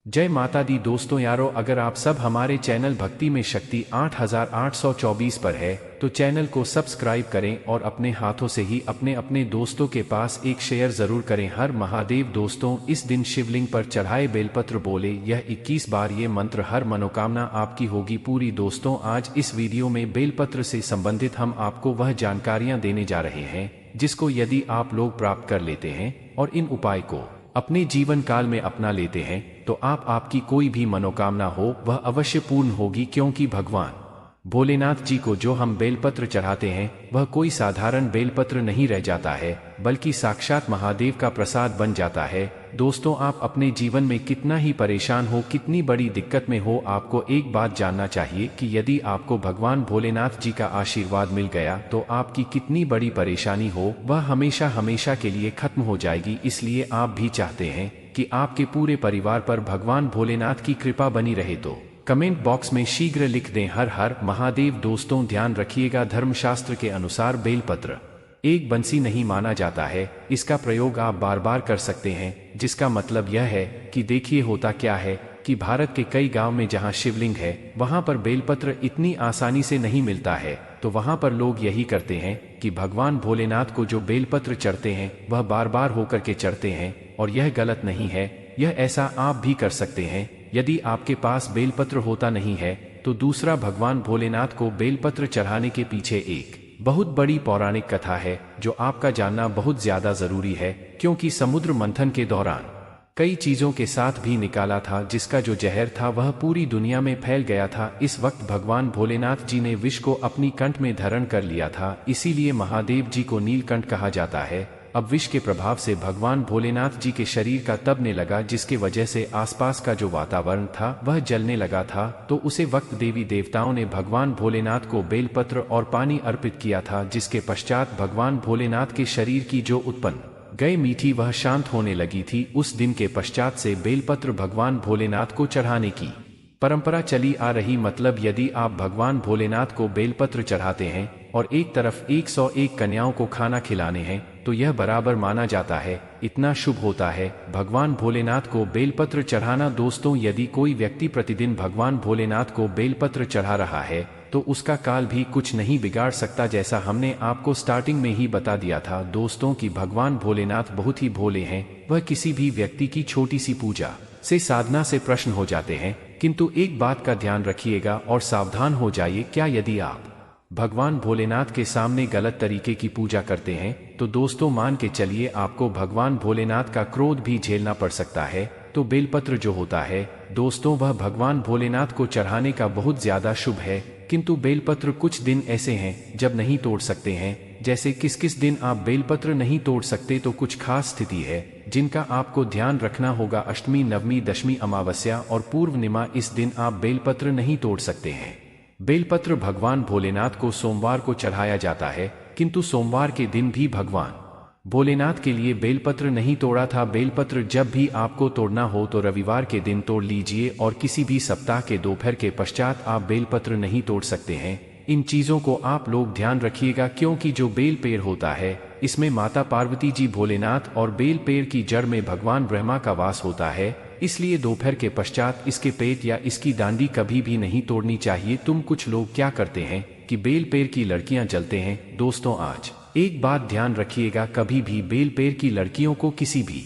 जय माता दी दोस्तों यारो, अगर आप सब हमारे चैनल भक्ति में शक्ति 8824 पर है तो चैनल को सब्सक्राइब करें और अपने हाथों से ही अपने अपने दोस्तों के पास एक शेयर जरूर करें। हर महादेव दोस्तों, इस दिन शिवलिंग पर चढ़ाए बेलपत्र बोले यह 21 बार ये मंत्र, हर मनोकामना आपकी होगी पूरी। दोस्तों, आज इस वीडियो में बेलपत्र से संबंधित हम आपको वह जानकारियां देने जा रहे हैं जिसको यदि आप लोग प्राप्त कर लेते हैं और इन उपाय को अपने जीवन काल में अपना लेते हैं तो आपकी कोई भी मनोकामना हो वह अवश्य पूर्ण होगी, क्योंकि भगवान भोलेनाथ जी को जो हम बेलपत्र चढ़ाते हैं वह कोई साधारण बेलपत्र नहीं रह जाता है बल्कि साक्षात महादेव का प्रसाद बन जाता है। दोस्तों, आप अपने जीवन में कितना ही परेशान हो, कितनी बड़ी दिक्कत में हो, आपको एक बात जानना चाहिए कि यदि आपको भगवान भोलेनाथ जी का आशीर्वाद मिल गया तो आपकी कितनी बड़ी परेशानी हो वह हमेशा हमेशा के लिए खत्म हो जाएगी। इसलिए आप भी चाहते हैं कि आपके पूरे परिवार पर भगवान भोलेनाथ की कृपा बनी रहे तो कमेंट बॉक्स में शीघ्र लिख दें हर हर महादेव। दोस्तों, ध्यान रखिएगा, धर्मशास्त्र के अनुसार बेलपत्र एक बंसी नहीं माना जाता है। इसका प्रयोग आप बार बार कर सकते हैं, जिसका मतलब यह है कि देखिए होता क्या है कि भारत के कई गांव में जहां शिवलिंग है वहां पर बेलपत्र इतनी आसानी से नहीं मिलता है, तो वहां पर लोग यही करते हैं कि भगवान भोलेनाथ को जो बेलपत्र चढ़ते हैं वह बार बार होकर के चढ़ते हैं, और यह गलत नहीं है। यह ऐसा आप भी कर सकते हैं। यदि आपके पास बेलपत्र होता नहीं है तो दूसरा, भगवान भोलेनाथ को बेलपत्र चढ़ाने के पीछे एक बहुत बड़ी पौराणिक कथा है जो आपका जानना बहुत ज्यादा जरूरी है, क्योंकि समुद्र मंथन के दौरान कई चीजों के साथ भी निकाला था जिसका जो जहर था वह पूरी दुनिया में फैल गया था। इस वक्त भगवान भोलेनाथ जी ने विष को अपनी कंठ में धारण कर लिया था, इसीलिए महादेव जी को नीलकंठ कहा जाता है। अब विष के प्रभाव से भगवान भोलेनाथ जी के शरीर का तपने लगा, जिसके वजह से आसपास का जो वातावरण था वह जलने लगा था। तो उसे वक्त देवी देवताओं ने भगवान भोलेनाथ को बेलपत्र और पानी अर्पित किया था, जिसके पश्चात भगवान भोलेनाथ के शरीर की जो उत्पन्न गई मीठी वह शांत होने लगी थी। उस दिन के पश्चात से बेलपत्र भगवान भोलेनाथ को चढ़ाने की परंपरा चली आ रही। मतलब यदि आप भगवान भोलेनाथ को बेलपत्र चढ़ाते हैं और एक तरफ 101 कन्याओं को खाना खिलाने हैं तो यह बराबर माना जाता है, इतना शुभ होता है भगवान भोलेनाथ को बेलपत्र चढ़ाना। दोस्तों, यदि कोई व्यक्ति प्रतिदिन भगवान भोलेनाथ को बेलपत्र चढ़ा रहा है तो उसका काल भी कुछ नहीं बिगाड़ सकता, जैसा हमने आपको स्टार्टिंग में ही बता दिया था दोस्तों कि भगवान भोलेनाथ बहुत ही भोले हैं। वह किसी भी व्यक्ति की छोटी सी पूजा से, साधना से प्रश्न हो जाते हैं। किंतु एक बात का ध्यान रखिएगा और सावधान हो जाइए, क्या यदि आप भगवान भोलेनाथ के सामने गलत तरीके की पूजा करते हैं तो दोस्तों मान के चलिए आपको भगवान भोलेनाथ का क्रोध भी झेलना पड़ सकता है। तो बेलपत्र जो होता है दोस्तों वह भगवान भोलेनाथ को चढ़ाने का बहुत ज्यादा शुभ है, किंतु बेलपत्र कुछ दिन ऐसे हैं जब नहीं तोड़ सकते हैं। जैसे किस किस दिन आप बेलपत्र नहीं तोड़ सकते, तो कुछ खास स्थिति है जिनका आपको ध्यान रखना होगा। अष्टमी, नवमी, दशमी, अमावस्या और पूर्णिमा, इस दिन आप बेलपत्र नहीं तोड़ सकते हैं। बेलपत्र भगवान भोलेनाथ को सोमवार को चढ़ाया जाता है, किंतु सोमवार के दिन भी भगवान भोलेनाथ के लिए बेलपत्र नहीं तोड़ा था। बेलपत्र जब भी आपको तोड़ना हो तो रविवार के दिन तोड़ लीजिए और किसी भी सप्ताह के दोपहर के पश्चात आप बेलपत्र नहीं तोड़ सकते हैं। इन चीजों को आप लोग ध्यान रखिएगा, क्योंकि जो बेल पेड़ होता है इसमें माता पार्वती जी, भोलेनाथ और बेल पेड़ की जड़ में भगवान ब्रह्मा का वास होता है। इसलिए दोपहर के पश्चात इसके पेट या इसकी डांडी कभी भी नहीं तोड़नी चाहिए। कुछ लोग क्या करते हैं कि बेल पेड़ की लड़कियां जलते हैं। दोस्तों, आज एक बात ध्यान रखिएगा, कभी भी बेल पेड़ की लड़कियों को किसी भी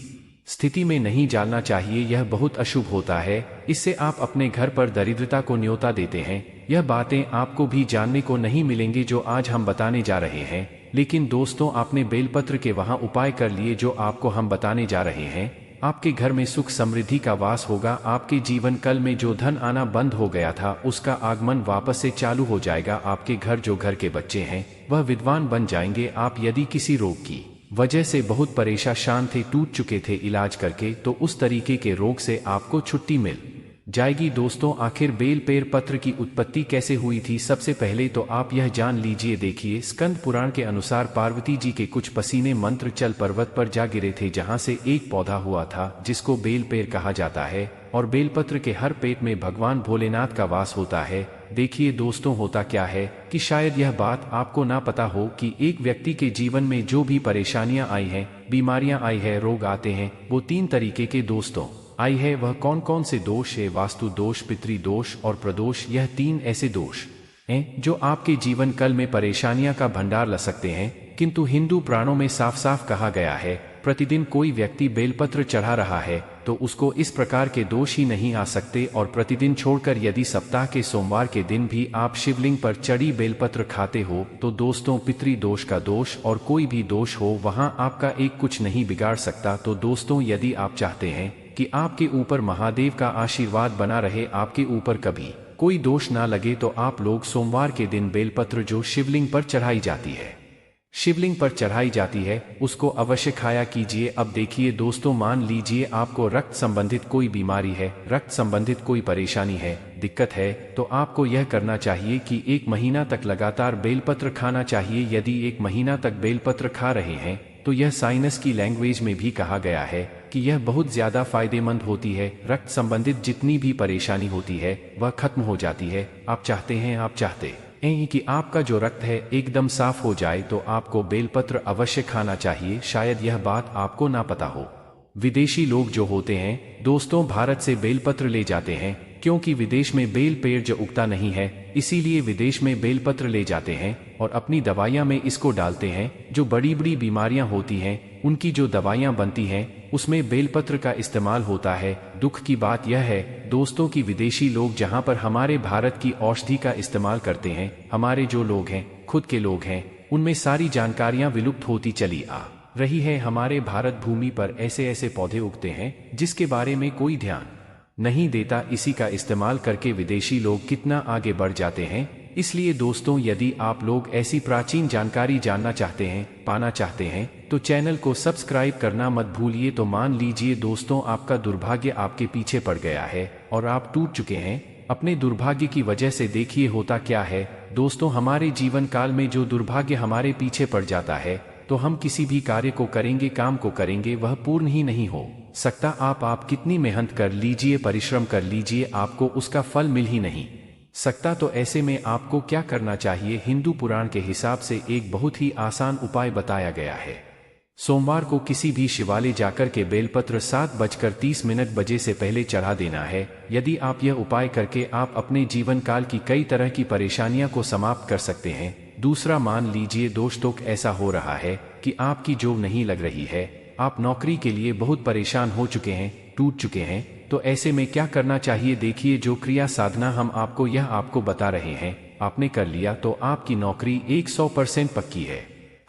स्थिति में नहीं जालना चाहिए, यह बहुत अशुभ होता है। इससे आप अपने घर पर दरिद्रता को न्योता देते हैं। यह बातें आपको भी जानने को नहीं मिलेंगी जो आज हम बताने जा रहे हैं। लेकिन दोस्तों, आपने बेलपत्र के वहां उपाय कर लिए जो आपको हम बताने जा रहे हैं। आपके घर में सुख समृद्धि का वास होगा। आपके जीवन काल में जो धन आना बंद हो गया था उसका आगमन वापस से चालू हो जाएगा। आपके घर के बच्चे हैं वह विद्वान बन जाएंगे। आप यदि किसी रोग की वजह से बहुत परेशान थे, टूट चुके थे इलाज करके, तो उस तरीके के रोग से आपको छुट्टी मिल जाएगी। दोस्तों, आखिर बेल पेड़ पत्र की उत्पत्ति कैसे हुई थी? सबसे पहले तो आप यह जान लीजिए। देखिए, स्कंद पुराण के अनुसार पार्वती जी के कुछ पसीने मंत्र चल पर्वत पर जा गिरे थे, जहां से एक पौधा हुआ था जिसको बेल पेड़ कहा जाता है, और बेलपत्र के हर पेट में भगवान भोलेनाथ का वास होता है। देखिए दोस्तों, होता क्या है कि शायद यह बात आपको ना पता हो कि एक व्यक्ति के जीवन में जो भी परेशानियां आई हैं, बीमारियां आई है, रोग आते हैं, वो तीन तरीके के दोस्तों आई है वह कौन कौन से दोष है। वास्तु दोष, पितृ दोष और प्रदोष, यह 3 ऐसे दोष हैं जो आपके जीवन काल में परेशानियां का भंडार ला सकते हैं। किंतु हिंदू पुराणों में साफ साफ कहा गया है, प्रतिदिन कोई व्यक्ति बेलपत्र चढ़ा रहा है तो उसको इस प्रकार के दोष ही नहीं आ सकते। और प्रतिदिन छोड़कर यदि सप्ताह के सोमवार के दिन भी आप शिवलिंग पर चढ़ी बेलपत्र खाते हो तो दोस्तों पितृ दोष का दोष और कोई भी दोष हो वहां आपका एक कुछ नहीं बिगाड़ सकता। तो दोस्तों यदि आप चाहते हैं कि आपके ऊपर महादेव का आशीर्वाद बना रहे, आपके ऊपर कभी कोई दोष ना लगे, तो आप लोग सोमवार के दिन बेलपत्र जो शिवलिंग पर चढ़ाई जाती है उसको अवश्य खाया कीजिए। अब देखिए दोस्तों, मान लीजिए आपको रक्त संबंधित कोई बीमारी है, रक्त संबंधित कोई परेशानी है, दिक्कत है, तो आपको यह करना चाहिए कि 1 महीना तक लगातार बेलपत्र खाना चाहिए। यदि 1 महीना तक बेलपत्र खा रहे हैं तो यह साइंस की लैंग्वेज में भी कहा गया है कि यह बहुत ज्यादा फायदेमंद होती है। रक्त संबंधित जितनी भी परेशानी होती है वह खत्म हो जाती है। आप चाहते हैं कि आपका जो रक्त है एकदम साफ हो जाए तो आपको बेलपत्र अवश्य खाना चाहिए। शायद यह बात आपको ना पता हो, विदेशी लोग जो होते हैं दोस्तों भारत से बेलपत्र ले जाते हैं, क्योंकि विदेश में बेल पेड़ जो उगता नहीं है, इसीलिए विदेश में बेलपत्र ले जाते हैं और अपनी दवाइयां में इसको डालते हैं। जो बड़ी बड़ी बीमारियां होती हैं उनकी जो दवाइयां बनती हैं उसमें बेलपत्र का इस्तेमाल होता है। दुख की बात यह है दोस्तों कि विदेशी लोग जहां पर हमारे भारत की औषधि का इस्तेमाल करते हैं, हमारे जो लोग हैं, खुद के लोग हैं, उनमें सारी जानकारियां विलुप्त होती चली आ रही है। हमारे भारत भूमि पर ऐसे ऐसे पौधे उगते हैं जिसके बारे में कोई ध्यान नहीं देता। इसी का इस्तेमाल करके विदेशी लोग कितना आगे बढ़ जाते हैं। इसलिए दोस्तों यदि आप लोग ऐसी प्राचीन जानकारी जानना चाहते हैं, पाना चाहते हैं, तो चैनल को सब्सक्राइब करना मत भूलिए। तो मान लीजिए दोस्तों आपका दुर्भाग्य आपके पीछे पड़ गया है और आप टूट चुके हैं अपने दुर्भाग्य की वजह से। देखिए होता क्या है दोस्तों, हमारे जीवन काल में जो दुर्भाग्य हमारे पीछे पड़ जाता है तो हम किसी भी कार्य को करेंगे, काम को करेंगे, वह पूर्ण ही नहीं हो सकता। आप कितनी मेहनत कर लीजिए, परिश्रम कर लीजिए, आपको उसका फल मिल ही नहीं सकता। तो ऐसे में आपको क्या करना चाहिए? हिंदू पुराण के हिसाब से एक बहुत ही आसान उपाय बताया गया है। सोमवार को किसी भी शिवालय जाकर के बेलपत्र 7:30 बजे से पहले चढ़ा देना है। यदि आप यह उपाय करके आप अपने जीवन काल की कई तरह की परेशानियां को समाप्त कर सकते हैं। दूसरा, मान लीजिए दोस्तों ऐसा हो रहा है कि आपकी जॉब नहीं लग रही है, आप नौकरी के लिए बहुत परेशान हो चुके हैं, टूट चुके हैं, तो ऐसे में क्या करना चाहिए? देखिए जो क्रिया साधना हम आपको बता रहे हैं, आपने कर लिया तो आपकी नौकरी 100% पक्की है।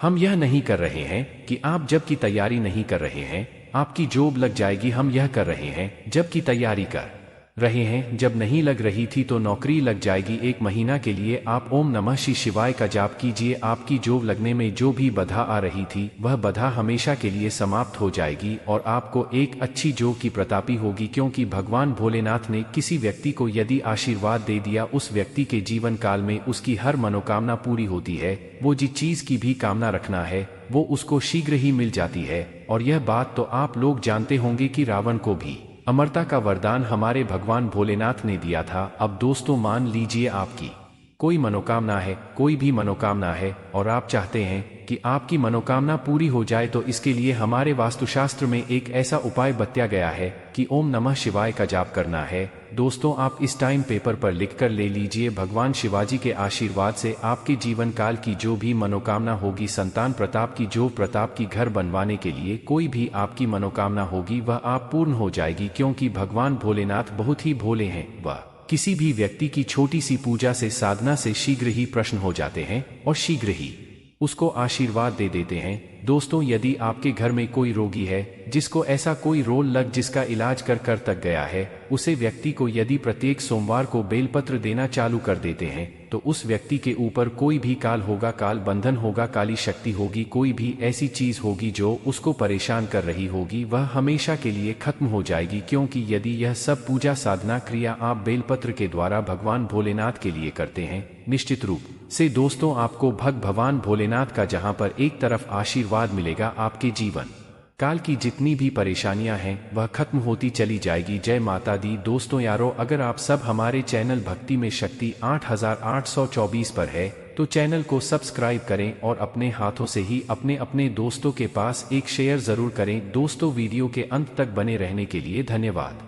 हम यह नहीं कर रहे हैं कि आप जब की तैयारी नहीं कर रहे हैं आपकी जॉब लग जाएगी, हम यह कर रहे हैं जब की तैयारी कर रहे हैं। जब नहीं लग रही थी तो नौकरी लग जाएगी। 1 महीना के लिए आप ओम नमः शिवाय का जाप कीजिए। आपकी जॉब लगने में जो भी बाधा आ रही थी वह बाधा हमेशा के लिए समाप्त हो जाएगी और आपको एक अच्छी जॉब की प्रतापी होगी। क्योंकि भगवान भोलेनाथ ने किसी व्यक्ति को यदि आशीर्वाद दे दिया, उस व्यक्ति के जीवन काल में उसकी हर मनोकामना पूरी होती है। वो जिस चीज की भी कामना रखना है वो उसको शीघ्र ही मिल जाती है। और यह बात तो आप लोग जानते होंगे कि रावण को भी अमरता का वरदान हमारे भगवान भोलेनाथ ने दिया था। अब दोस्तों मान लीजिए आपकी कोई मनोकामना है, कोई भी मनोकामना है और आप चाहते हैं कि आपकी मनोकामना पूरी हो जाए, तो इसके लिए हमारे वास्तुशास्त्र में एक ऐसा उपाय बताया गया है कि ओम नमः शिवाय का जाप करना है। दोस्तों आप इस टाइम पेपर पर लिखकर ले लीजिए। भगवान शिवाजी के आशीर्वाद से आपके जीवन काल की जो भी मनोकामना होगी, संतान प्रताप की, जो प्रताप की, घर बनवाने के लिए कोई भी आपकी मनोकामना होगी वह आप पूर्ण हो जाएगी। क्योंकि भगवान भोलेनाथ बहुत ही भोले हैं, वह किसी भी व्यक्ति की छोटी सी पूजा से, साधना से शीघ्र ही प्रसन्न हो जाते हैं और शीघ्र ही उसको आशीर्वाद दे देते हैं। दोस्तों यदि आपके घर में कोई रोगी है जिसको ऐसा कोई रोग लग जिसका इलाज कर तक गया है, उसे व्यक्ति को यदि प्रत्येक सोमवार को बेलपत्र देना चालू कर देते हैं तो उस व्यक्ति के ऊपर कोई भी काल होगा, काल बंधन होगा, काली शक्ति होगी, कोई भी ऐसी चीज होगी जो उसको परेशान कर रही होगी, वह हमेशा के लिए खत्म हो जाएगी। क्योंकि यदि यह सब पूजा साधना क्रिया आप बेलपत्र के द्वारा भगवान भोलेनाथ के लिए करते हैं, निश्चित रूप से दोस्तों आपको भगवान भोलेनाथ का जहां पर एक तरफ आशीर्वाद मिलेगा, आपके जीवन काल की जितनी भी परेशानियां हैं वह खत्म होती चली जाएगी। जय माता दी। दोस्तों यारो, अगर आप सब हमारे चैनल भक्ति में शक्ति 8824 पर है तो चैनल को सब्सक्राइब करें और अपने हाथों से ही अपने अपने दोस्तों के पास एक शेयर जरूर करें। दोस्तों वीडियो के अंत तक बने रहने के लिए धन्यवाद।